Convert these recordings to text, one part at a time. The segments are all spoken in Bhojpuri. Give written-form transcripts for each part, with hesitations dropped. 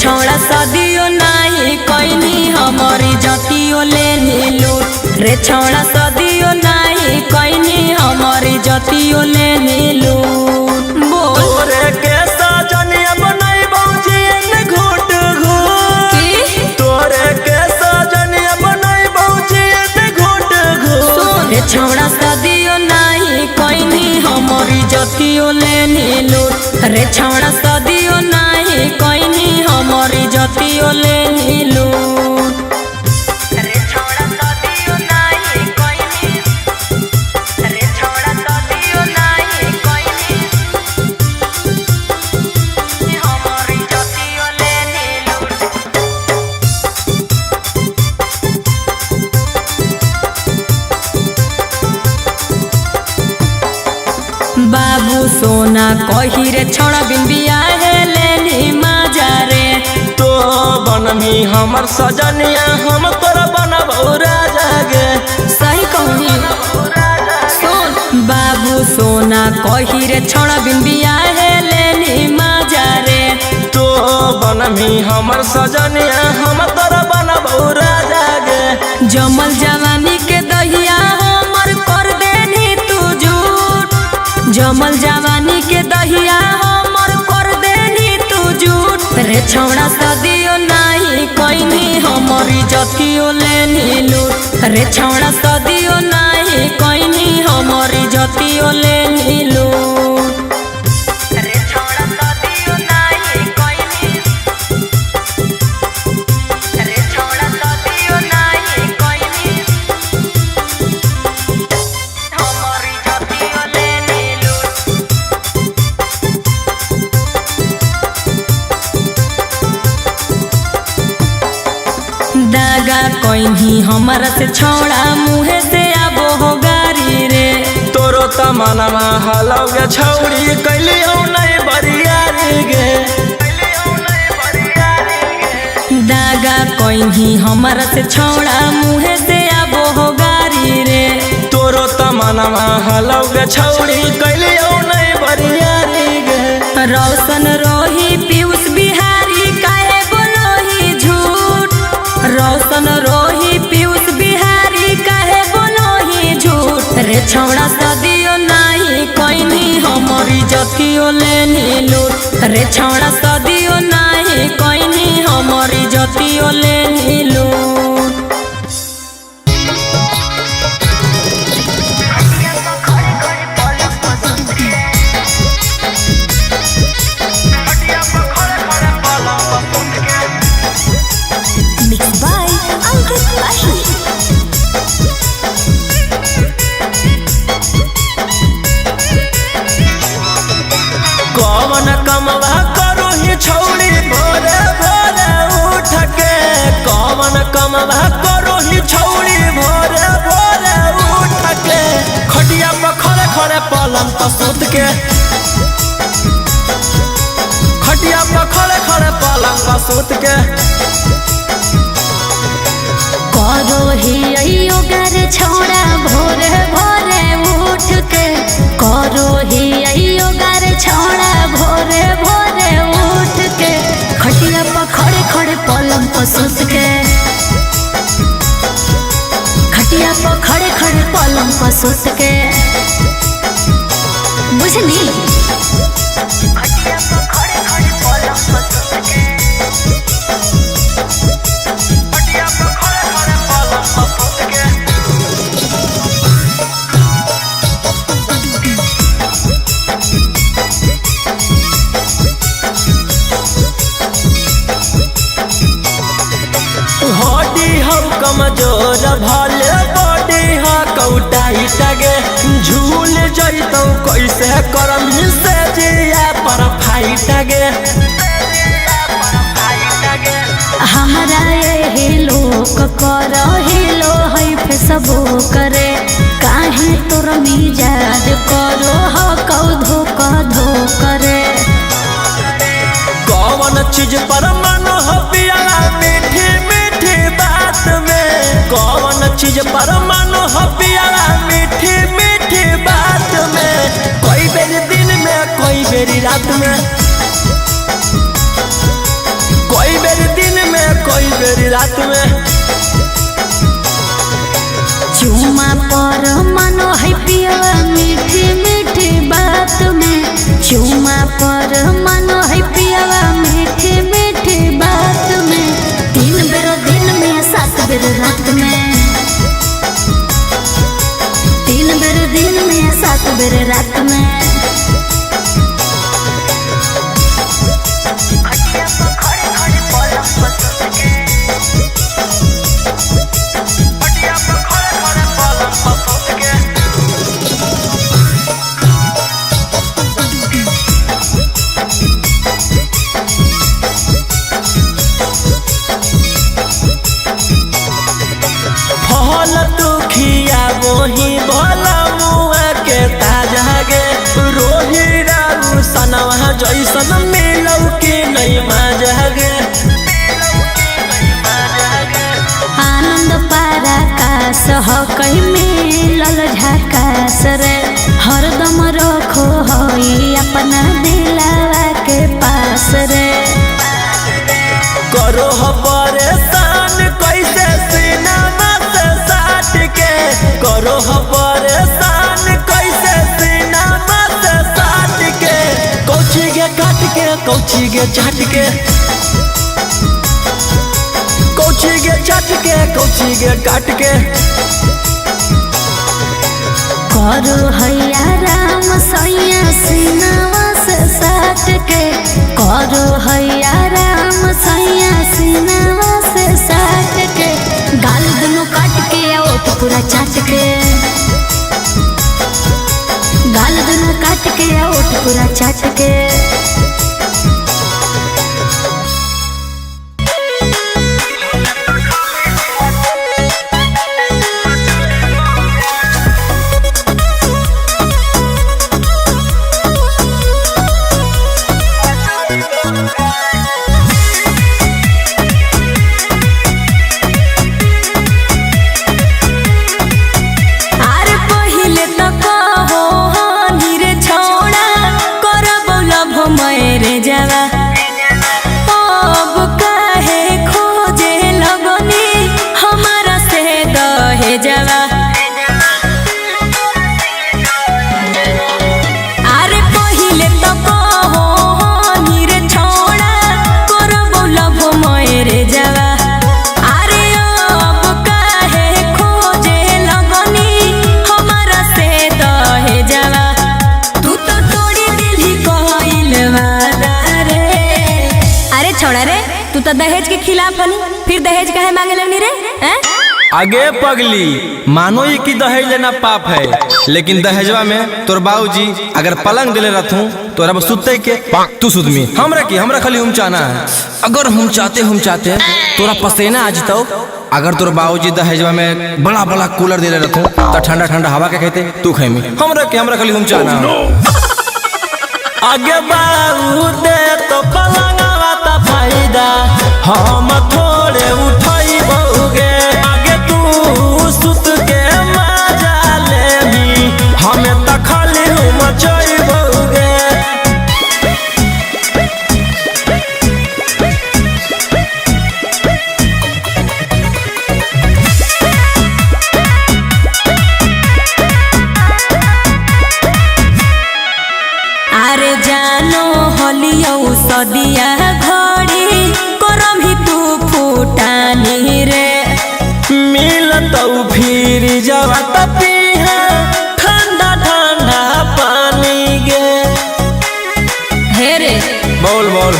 छौड़ा सदियो नहीं कोइनी हमारी जतियो ले नीलू रे छौड़ा सदियो नहीं कोइनी हमारी जतियो ले नीलू तोरे के सजनिया बनाई बौजी ने घुट घुट तोरे के सजनिया बनाई बौजी ने घुट घुट रे छौड़ा सदियो नहीं कोइनी हमारी जतियो ले नीलू रे छौड़ा सदियो नहीं कोइनी हमारी जतियो ले नीलू बाबू सोना कही रे छोड़ा बिन बियाहे लेनी मजा रे तो बनमी हमर सजनिया हम तोरा बनबौ राजा गे सही कहनी सुन बाबू सोना कही रे छोड़ा बिन बियाहे लेनी मजा रे तो बनमी हमर सजनिया हम तोरा बनबौ राजा गे जमल जवानी के दहिया हमर कर देनी तू झूठ जमल जवानी के दहिया हमर कर देनी तू झूठ रे छौड़ा सदियो नहीं कोइनी हमारी जतियो ले नीलू रे छौड़ा सदियो नहीं कोइनी हमारी जतियो ले नीलू दागा कोइनी हमारा से छोड़ा मुहे से आबो हो गारी रे तोरो तमनमा हलौगे छौड़ी कैलियो नहीं बरियारी गे दागा कोइनी हमारा से छोड़ा मुहे से आबो हो गारी रे तोरो तमनमा हलौगे छौड़ी कैलियो नहीं बरियारी गे रोशन रोही पीयूष बिहारी काहे बोलोही झूठ रोशन रोही पीयूष बिहारी काहे बोलोही झूठ रे छौड़ा सदियो नहीं कोइनी हमारी जतियो ले नीलू रे छौड़ा सदियो नहीं कोइनी हमारी जतियो ले नीलू कौन कमवा करो ही छौड़ी भोरे भोरे उठ के कौन कमवा करो ही छौड़ी भोरे भोरे उठ के खटिया पर खड़े खड़े पलंग पर सुत के खटिया पर खड़े खड़े पलंग पर सुत के करो ही योगर छोड़ा भोरे भोरे उठ के करो ही योगर छोड़ा भोरे भोरे उठ के खटिया पर खड़े खड़े पलंग पर सुत के खटिया पर खड़े खड़े पलंग पर सुत के बुझनी खटिया पर खड़े खड़े पलंग पर सुत के खटिया पर खड़े खड़े पलंग पर सुत के हड्डी हम कमजोर भले बॉडी हा कौटाई टगे झूल जैतौ कैसे करम से जिया पर फाइट गे हमारा ये लोक कर हिलो है फेसबो करे काहे तोर मिजाज करो ह कौधो कधो करे कौन चीज पर मन हो पियाला मीठी मीठी बात में कौन चीज पर मन हो पियाला मीठी मीठी बात में कोई बेरी दिन में कोई बेरी रात में कोई खास हो कहीं मिलल झकास रे हरदम रखो होई अपना दिलवा के पास रे करो हो परेशान कैसे सीनामा से साट के करो हो परेशान कैसे सीनामा से साट के कौची के काट के कौची के चाट के कौची के चाट के कौची के काट के करो हैया राम सैया सीनावा से साट के करो हैया राम सैया सीनावा से साट के गाल दोनों काट के ओठ पूरा चाट के गाल दोनों काट के ओठ पूरा चाट के तू तो दहेज के खिलाफ हनी फिर दहेज काहे मांगे लगनी रे हैं? आगे पगली मानो ये कि दहेज लेना पाप है लेकिन दहेजवा में तोर बाबूजी अगर पलंग दिले रहतू तो रब सुते के तू सुतमी हमरा खाली हम चाहना है अगर हम चाहते तोरा पसेना आ जितो अगर तोर बाबूजी दहेजवा में बड़ा बड़ा कूलर दिले रहतू तो ठंडा ठंडा हवा के कहते तू खेमी हमरा खाली हम चाहना आगे बाबू दे तो पलंगवा ता फायदा हम थोड़े उठाई बहुगे आगे तू सुत के मजा लेबी हमें त खाली मचाई बहुगे अरे जानो हलियो सदिया घड़ी करम ही तू फूटानी रे मिलत फिर जवा पिहा ठंडा ठंडा पानी गे हे रे बोल बोल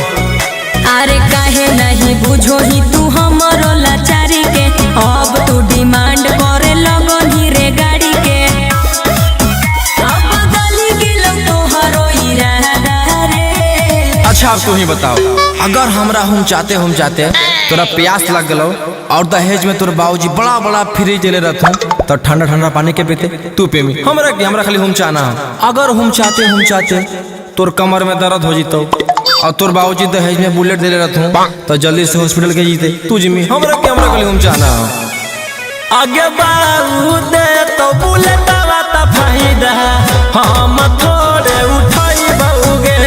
अरे काहे नहीं बुझो ही तू हमरो लाचारी के अब तू डिमांड करे लगनी रे गाड़ी के अब गली गेलो तोहरो इरादा रे अच्छा अब तू ही बताओ अगर हमरा हम चाहते तोरा प्यास लग गलो और दहेज में तोर बाबूजी बड़ा बड़ा फ्रिज दिले रहथुन तो ठंडा ठंडा पानी के पीते तू पेमी हमरा खाली हम चाहना अगर हम चाहते तोर कमर में दर्द हो जीतो और तोर बाबूजी दहेज में बुलेट दिले रहथुन तो जल्दी से हॉस्पिटल के जीते तू जिमी हमरा खाली हम चाहना आगे बाबू दे तो बुलेट वाता फायदा हम थोड़े उठाई बहुगे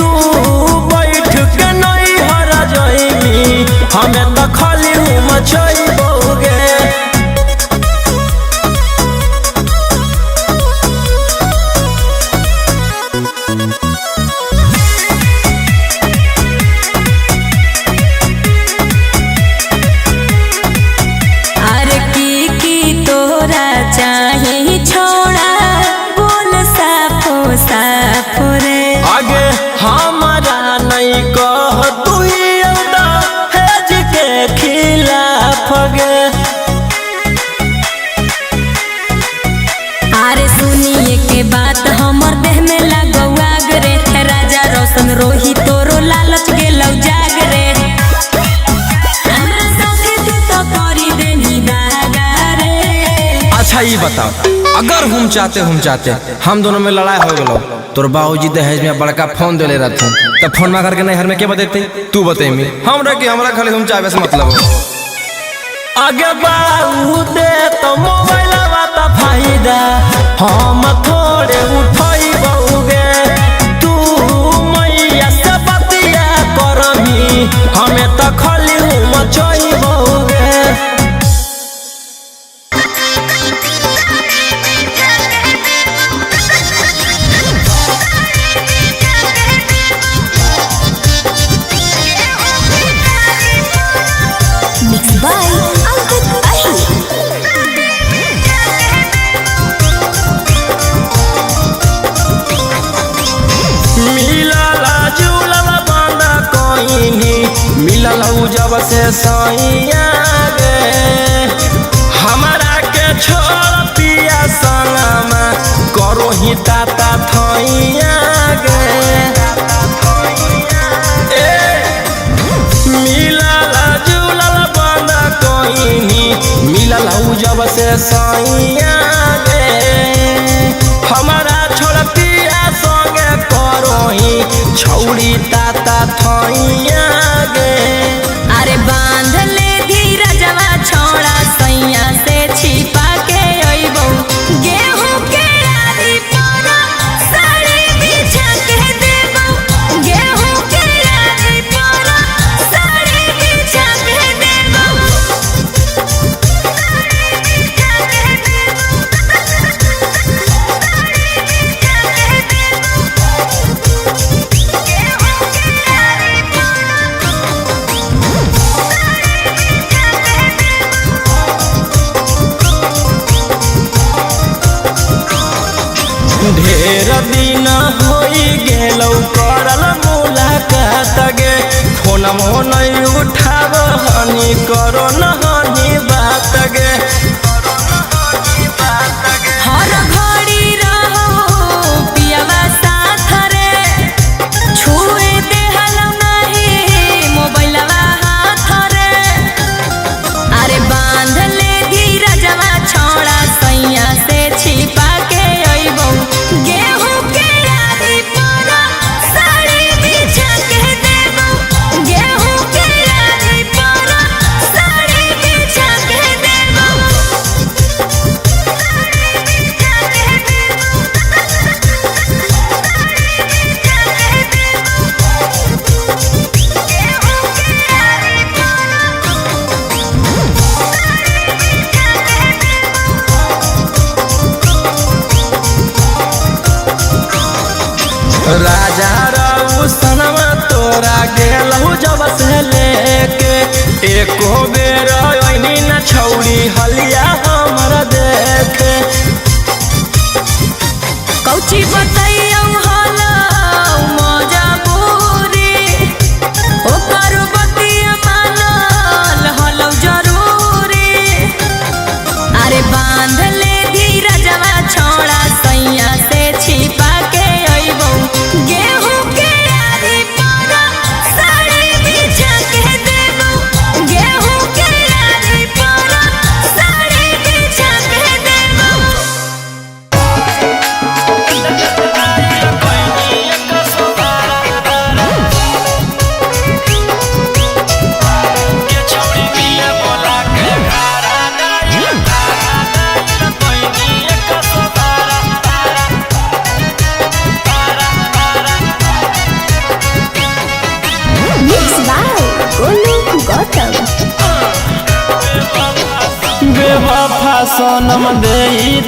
तू बैठ के नहीं हरा जाइमी हमें तो खाली मचाई बहुगे अरे की तोरा चाहे छोड़ा बोल साफो साफ रे आगे हमारा नहीं कह तू दहेज के खिलाफ गे अरे सुनिए के बात हमर देह में लगौ आग रे राजा रोशन रोही तोरो लालच गेलौ जाग रे हमरा साथे तू तो करी देनी दागा रे अच्छा ये बताओ अगर हम चाहते हम दोनों में लड़ाई हो गलो तोर बाबूजी दहेज में बड़का फोन दिले रहथुन तो फोन में करके नहीं हर में के बतेते तू बतेमी हमरा खाली हम चाहबे से मतलब आगे बाऊ दे तो मोबाइल बाता फायदा हम थोड़े उठाई बहुगे तू मैया से बतिया करही हमें तो खाली मचाई बहुगे जब से सैया गे हमारा के छोड़ पिया संगमा करो ही ताता थैया गे मिलल जुलल बंद कहीं मिलल जब से सैया गे हमारा छोड़ पिया संगे करो ही छौड़ी ताता थैया गे अरे बांध ले धीरजवा छोड़ा सैया से छिपा के अइबो गेहूं के आरी पर साड़ी बिछा के देबो गेहूं के आरी पर साड़ी बिछा के देबो ढेर दिन होई गेलौ करल मुलाकात गे फोन नहीं उठाब हनी करो न हनी बात गे हर घड़ी रहो पियावा साथ रे छुए देहल नहीं मोबाइलवा हाथ रे अरे बांध ले धीरजवा छोड़ा सैया से छिपा के अइबो गेहूं के आरी पर साड़ी बिछा के देबो गेहूं के आरी पर साड़ी बिछा के देबो राजा राऊ सनमा तोरा गेलहु जब से लेके एको बेर ओइनी न छौड़ी हलिया हमरा देखे कौची बतैयौ हलो मजबूरी ओकर बतिया मानल हलो जरूरी अरे बांध ले धीरजवा छोड़ा सैया से छिपा के अइबो गेहूं के आरी पर साड़ी बिछा के देबो गेहूं के आरी पर साड़ी बिछा के देबो बेवफा सनम दे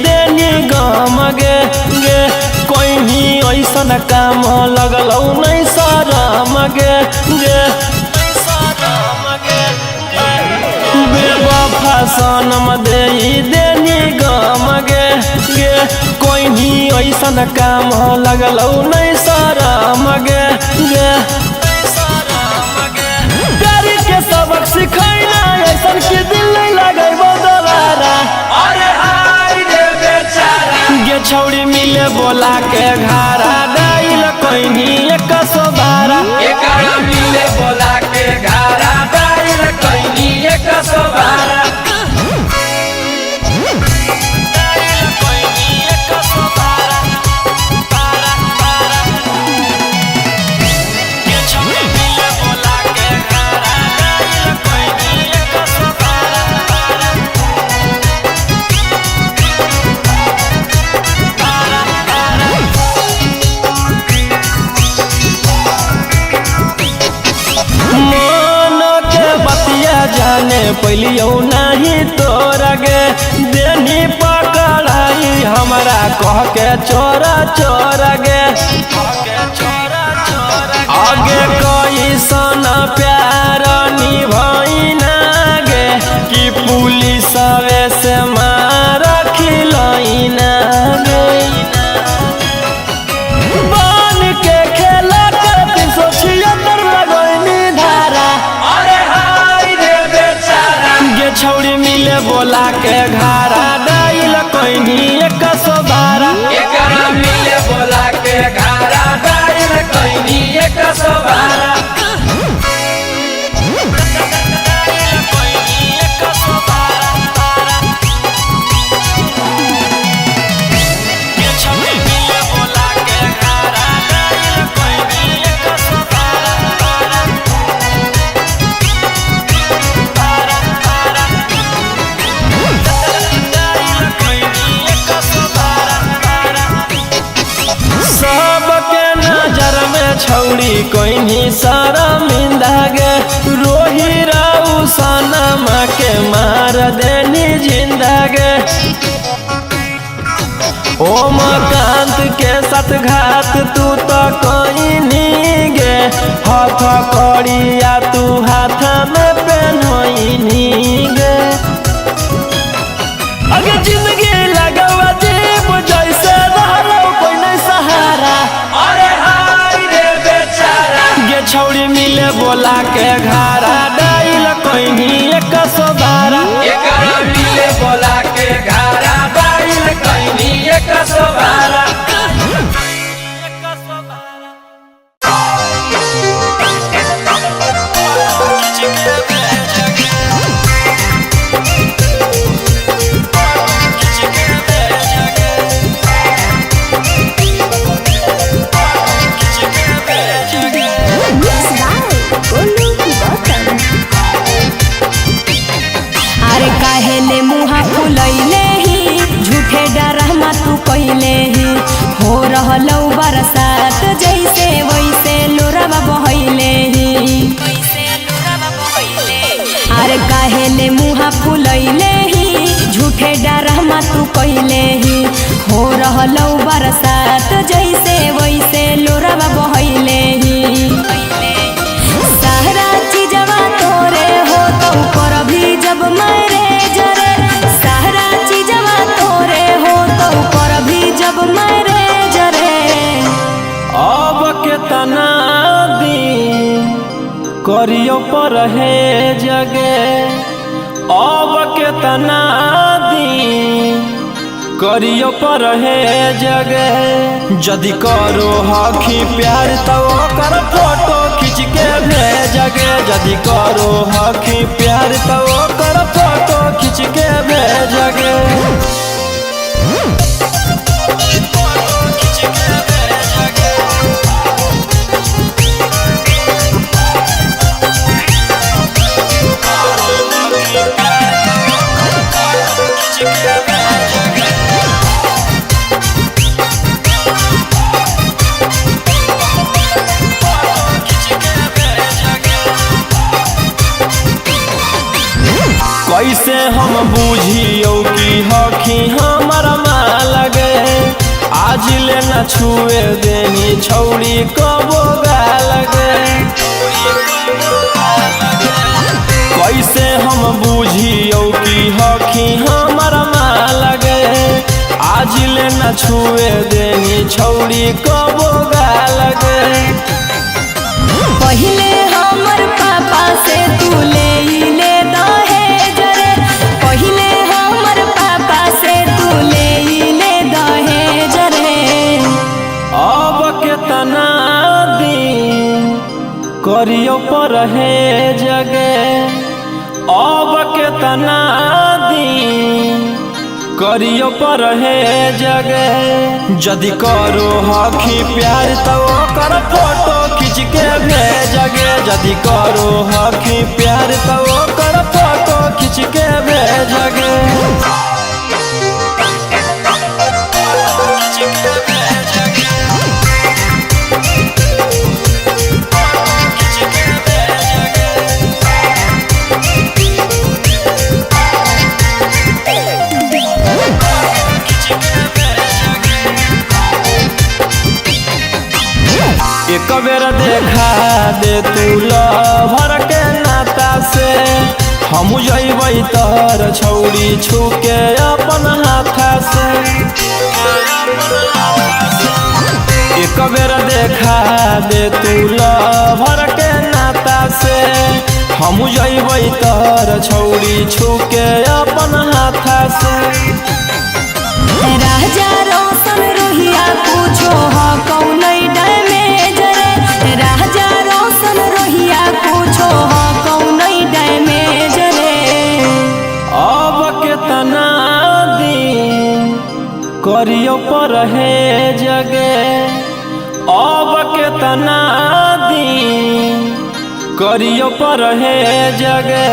देनी गम गे गे कोई भी ऐसन काम लगलौ नहीं शरम गे गे बेवफा सनम दे देनी गम गे गे कोई भी ऐसन काम लगलौ नहीं शरम गे गे प्यार के सबक सिखैना ऐसन के दिल नहीं लगे दोबारा अरे हाय रे बेचारा गे छौड़ी मिले बोला के घारा डाइल कोइनी 112 एकरा मिले बोला के घारा डाइल कोइनी 112 छौड़ी मिले बोला के घारा डाइल कोइनी 112 पैलियो नहीं तोरा गे देनी पकड़ाई हमारा कह के चोरा चोरा गे आगे कैसन प्यार निभाइना गे कि पुलिस से मार खिलैना गे बन के खेला करती सोचिए तर लगैनी धारा अरे हाय रे बेचारा गे छौड़ी मिले बोला के घारा डाइल कैनी 112 एकरा मिले बोला के घारा डाइल कैनी 112 छौड़ी कोइनी शर्मिंदा गे रोही राउ सनमा के मार देनी जिंदा गे ओमकांत के साथ घात तू तो कोइनी गे हाथ कड़िया तू हाथ में पहनोइनी गे अगे जिंदगी लगवा जीव जैसे रहलो कोई नहीं सहारा अरे हाय रे बेचारा गे छौड़ी मिले बोला के घारा डाइल कैनी 112 एकरा मिले बोला के घारा डाइल कैनी 112 अरे काहेले मुहा फुलैले ही झूठे डरमा तू कैले ही हो रहलौ बरसात जैसे वैसे लोरवा बहैले ही अरे काहेले मुहा फुलैले ही झूठे डरमा तू कैले ही हो रहलौ बरसात जैसे वैसे लोरवा बहैले ही सारा चीजवा तोरे हो तो पर भी जब मरे जरे सारा चीजवा तोरे हो तो पर भी जब मरे जरे अब केतना दिन करियो पर है जगे अब केतना दिन करियो पर है जगे जदि करो हखी प्यार तो कर फोटो खींच के भेजगे जदि करो हखी प्यार तो कर फोटो खींच के भेजगे कैसे हम बुझियो कि हखी हमर माल गे आज ले न छुए देनी छौड़ी कबो गाल गे कैसे हम बुझियो कि हखी हमर माल गे आज ले न छुए देनी छौड़ी कबो गाल गे पहिले हमर पापा से तू ले दहेज रे पहिले हमर पापा से तू ले दहेज रे अब केतना दिन करियो पर है जगे अब केतना दिन करियो पर है जगे जदि करो हखी प्यार तो कर फोटो खींच के भेजगे जदि करो हखी प्यार तो कर फोटो खींच के भेजगे हम जइबै तर छौड़ी छुके अपन हाथा से एक बेर देखा दे तू लभर के नाता से हम जइबै तर छौड़ी छुके अपन हाथा से राजा रोशन रोहिया पूछो हा कौन डैमेज रे राजा रोशन रोहिया पूछो हा कौन डैमेज रे अब केतना दिन करियो पर है जगे अब केतना दिन करियो पर है जगे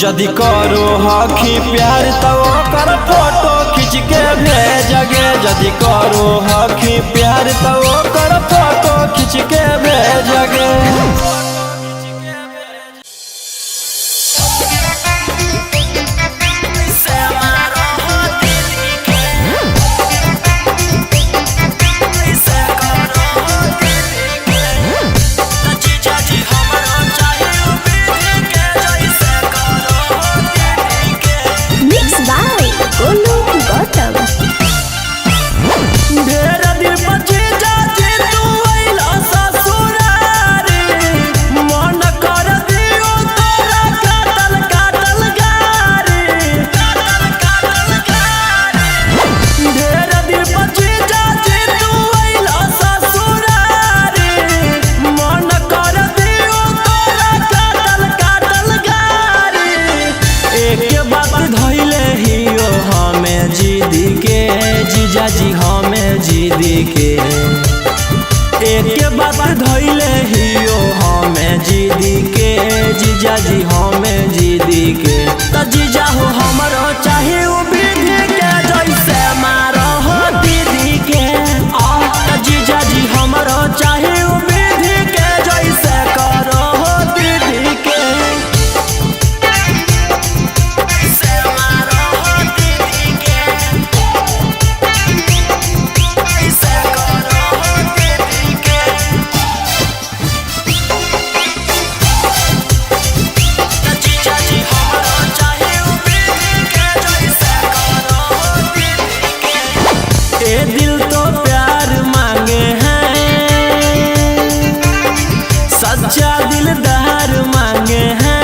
जदि करो हखी प्यार तो कर फोटो खींच के भेजगे जदि करो हखी प्यार तो कर फोटो खींच के भेजगे जीजाजी हमें जिदी के एक बात धैले हियो हमें जिदी के जीजाजी हमें जिदी के त जीजा हो हमरो चाहे उ विधि के जैसे मारो हो दीदी के त जीजाजी हमरो चाहे उ विधि के जैसे करो हो दीदी के दिल तो प्यार मांगे हैं सच्चा दिलदार मांगे हैं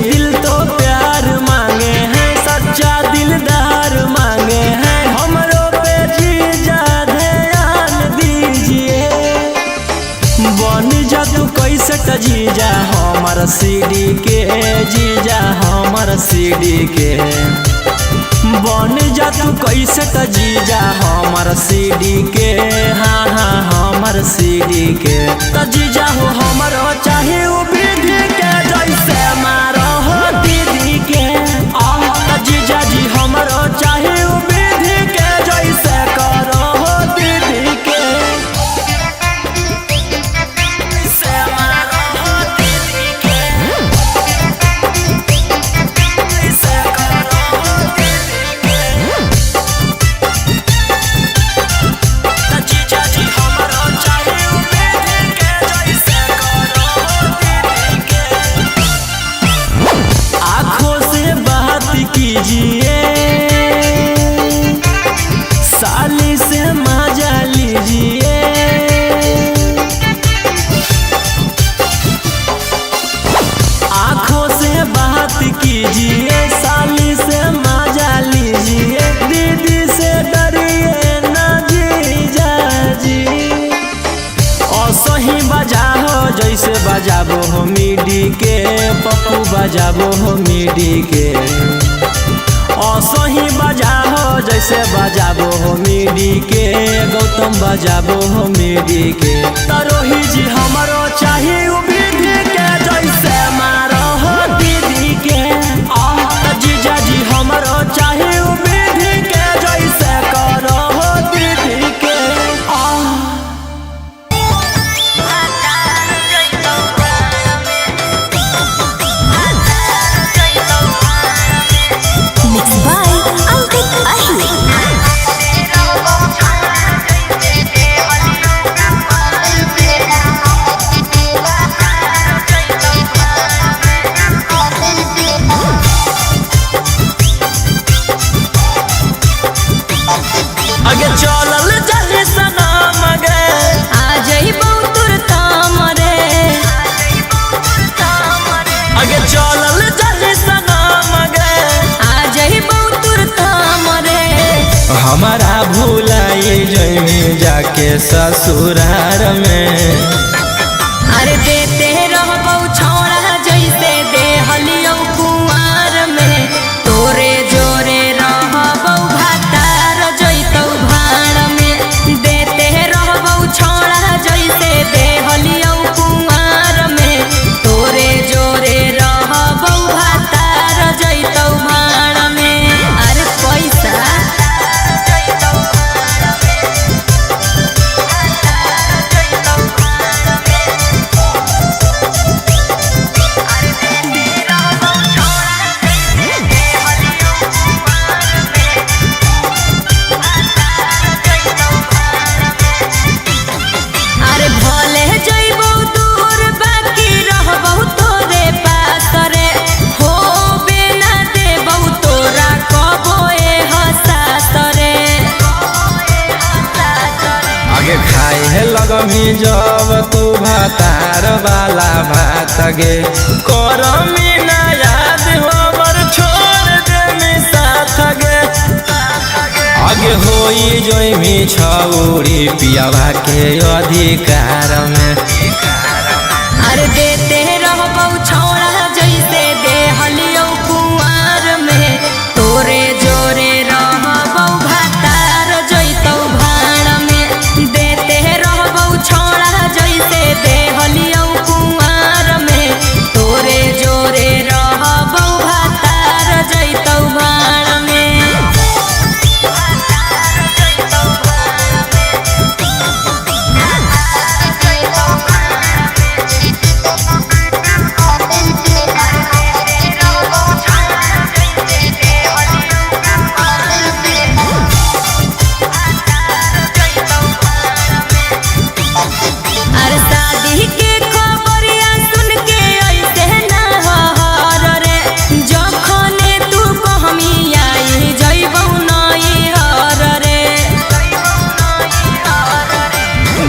दिल तो प्यार मांगे हैं सच्चा दिलदार मांगे हैं हमरो पे जीजा ध्यान दीजिए बन जा तू कैसे त जीजा हमर सीडी के जीजा हमर सीडी के बन जा तू कैसे त जीजा हमर सीडी के हाँ हाँ हमर सीडी के त जीजा हो हमरो चाहे उ विधि के जैसे मारो हो दीदी के त जीजा जी हमरो चाहे उ विधि के जैसे करो हो दीदी के कीजिए साली से मजा लीजिए आँखों से बात कीजिए साली से मजा लीजिए दीदी से डरिए ना जीजा जी और सही बजाओ जैसे बजाबो हो मिडी के पप्पू बजाबो हो मिडी के असही बजाओ जैसे बजाबो हो मिडी के गौतम बजाबो हो मिडी के तरोही जी हमरो चाहिए उ विधि के जैसे मारो हो दीदी के जीजा जी हमरो चाहिए उ विधि के जैसे करो हो दीदी के जाके ससुरार में। अरे देते रहबौ छौड़ा जैसे देहलियौ कुंवार में, तोरे जोरे रहबौ भातार जैतौ भाड़ में। देते रहबौ छौड़ा जैसे देहलियौ कुंवार में, तोरे जोरे रहबौ भातार जैतौ भाड़ में। अरे पैसा खाए लगमी जब तू भातार वाला भात गे, करमी ना याद हमर छोड़ दे साथ गे। आगे होई जोइमी छौरी पियावा के अधिकार में। अरे देते रहबौ छौड़ा जैसे देहलियौ कुंवार में, तोरे जोरे रहबौ भातार जैतौ भाड़ में। देते रहबौ छौड़ा जैसे देहलियौ कुंवार में, तोरे जोरे रहबौ भातार जैतौ भाड़ में।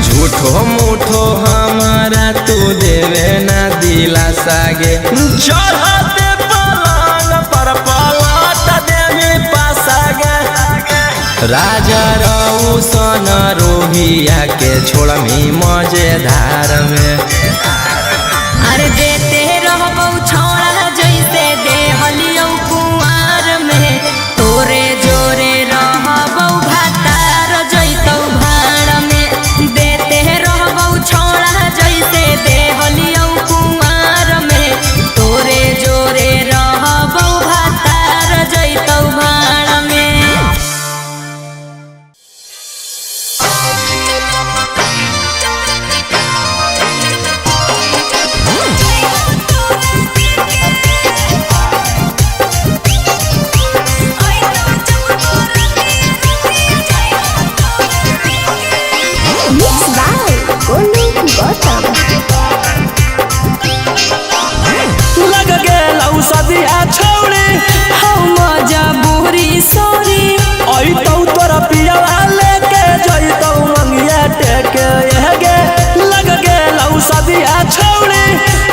झूठो मूठो हमारा तू देवे ना दिलासा गे, चढ़ते पलंग पर पलट देवी पासा गे। राजा रउसन रोहिया के छोड़मी मजेदार में। अरे देते रहबौ छौड़ा जैसे देहलियौ कुंवार में, तोरे जोरे रहबौ भातार जैतौ भाड़ में। देते रहबौ छौड़ा जैसे देहलियौ कुंवार में, तोरे जोरे रहबौ भातार जैतौ भाड़ में। लग गेलौ सदिया छौड़ी हम मजबूरी सॉरी, अइतौ तोरा पियावा लेके जइतौ मंगिया टेके गे। लग गेलौ सदिया छौड़ी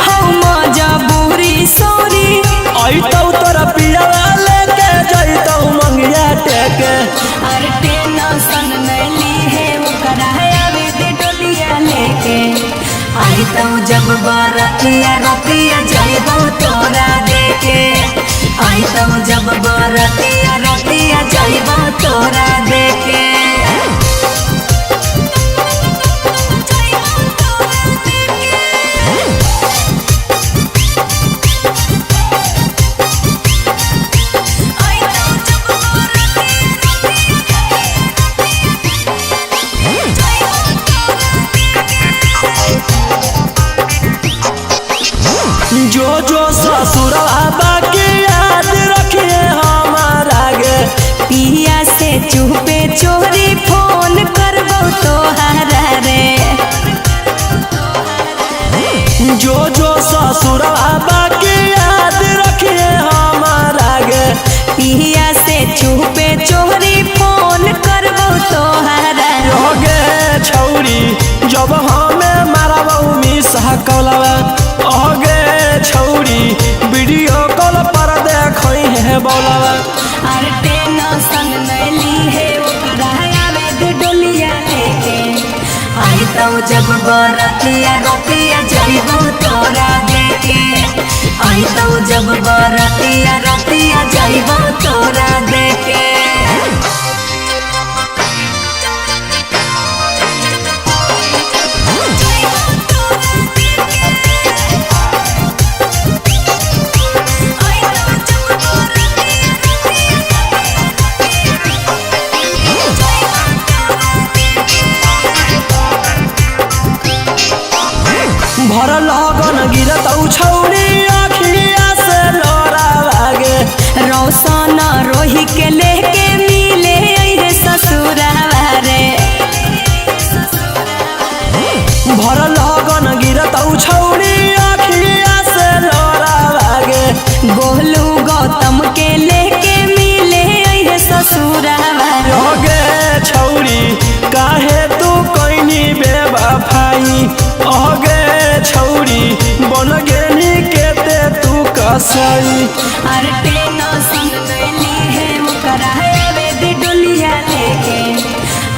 हम मजबूरी सॉरी, अइतौ तोरा पियावा लेके जइतौ मंगिया टेके। अरे टेंशन में ली है ओकरा आवे दे डोलिया लेके, आई तो जब बरतिया रतिया जइबौ तोरा देके। आई तो जब बरतिया रतिया जइबौ तोरा देके। जो जो ससुरवा बाकी याद रखिए हमारा गे, पिया से चुपे चोरी फोन करबौ तोहरा रे। जो जो ससुरवा बाकी याद रखिए हमारा गे, पिया से चुपे चोरी फोन करबौ तोहरा गे। छौरी जब हमें मारबौ मिसा कलवा, गे छौरी वीडियो कॉल पर देखई है बोलवा। अरे टेंशन में ली है ओकरा आवे दे डोलिया लेके, तो जब बरतिया रतिया जइबो तोरा देखे आई तो जब बरतिया रतिया जइबो तोरा देखे भर लगन गिरत छौरी अखिया से लोरा लागे रौशन रोही के लेके मिले अइहे ससुरावा रे भर लगन गिरत छौरी अखिया से लोरा लागे गोलू गौतम के लेके मिले अइहे ससुरावा रे अगे छौरी काहे तू कोइनी बेवफाई अगे छौरी बन गेली केते तू कसई अरे टेंशन लेली है ओकरा बेदी डोलिया लेके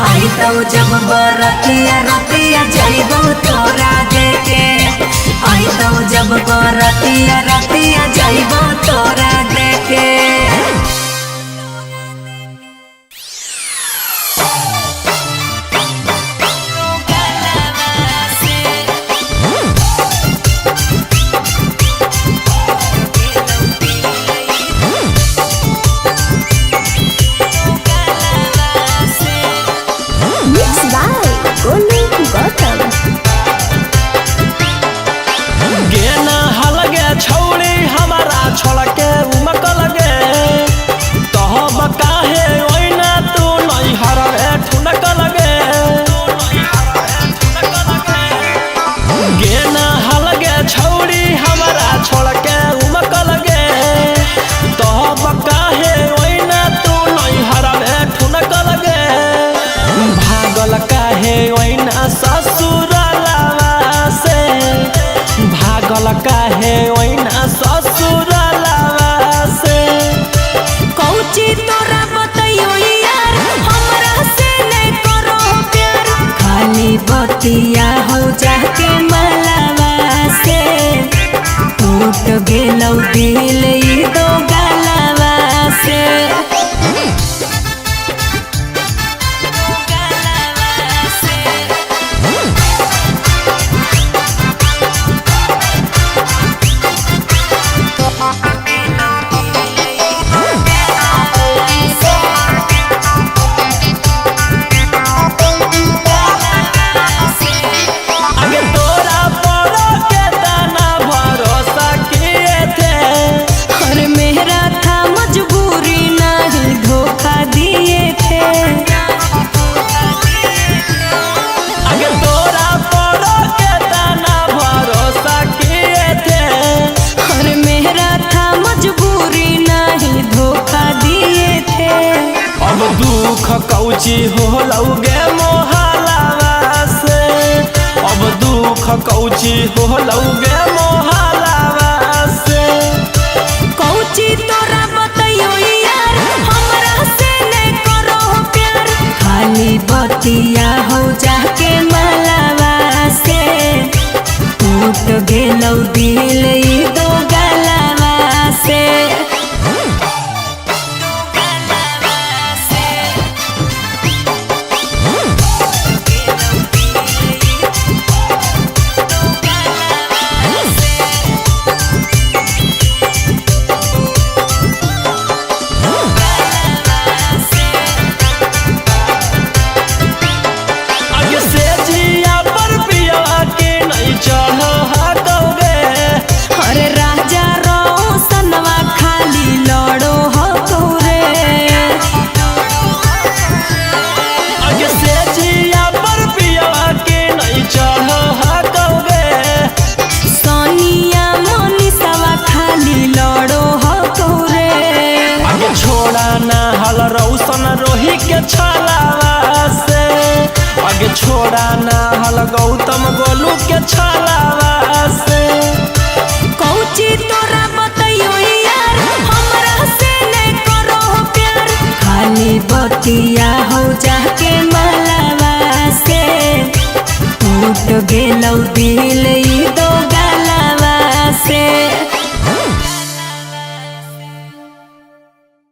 आई तो जब बरतिया रतिया जइबो तोरा देखे आई तो जब बरतिया रतिया जइबो तोरा देखे गेना हलगे छौरी हमारा छोड़के उमकल गे तहब काहे ओइना तू नहीं हरवे ठुनकल गे गेना हलगे छौरी हमारा छोड़के उमकल गे तहब काहे ओइना तू नहीं हरवे ठुनकल गे भागल काहे ओइना ससुरालवा से भागल काहे ओइना ससुरालवा से कौची तोरा बतइयो यार हमरा से नहीं करो प्यार खाली बतिया हो जाके मलावा से टूट गेलौ दिल ई दो गलवा से आगे तोरा परो के दाना भरोसा किए थे और मेरा था मजबूरी नहीं धोखा दिए थे आगे तोरा परो के दाना भरोसा किए थे और मेरा था मजबूरी नहीं धोखा दिए थे अब दुख कौची हो लौगे मोहलावा से अब दुख कौची हो लौगे मोहलावा से कौची तोरा बतइयो यार हमरा से नहीं करो प्यार खाली बतिया हो जाके मलावा से टूट गेलौ दिल ई दो गलवा से आगे से जिया पर पिया के नहीं चढ़ हकौगे अरे राजा रोशनवा खाली लड़ो हो तोरे आगे से जिया पर पिया के नहीं चढ़ हकौगे सोनिया मोनिसवा खाली लड़ो हो तोरे आगे छोड़ा ना हल रौशन रोही के छलावा से आगे छोड़ा ना हल गौतम गोलू के छलावा से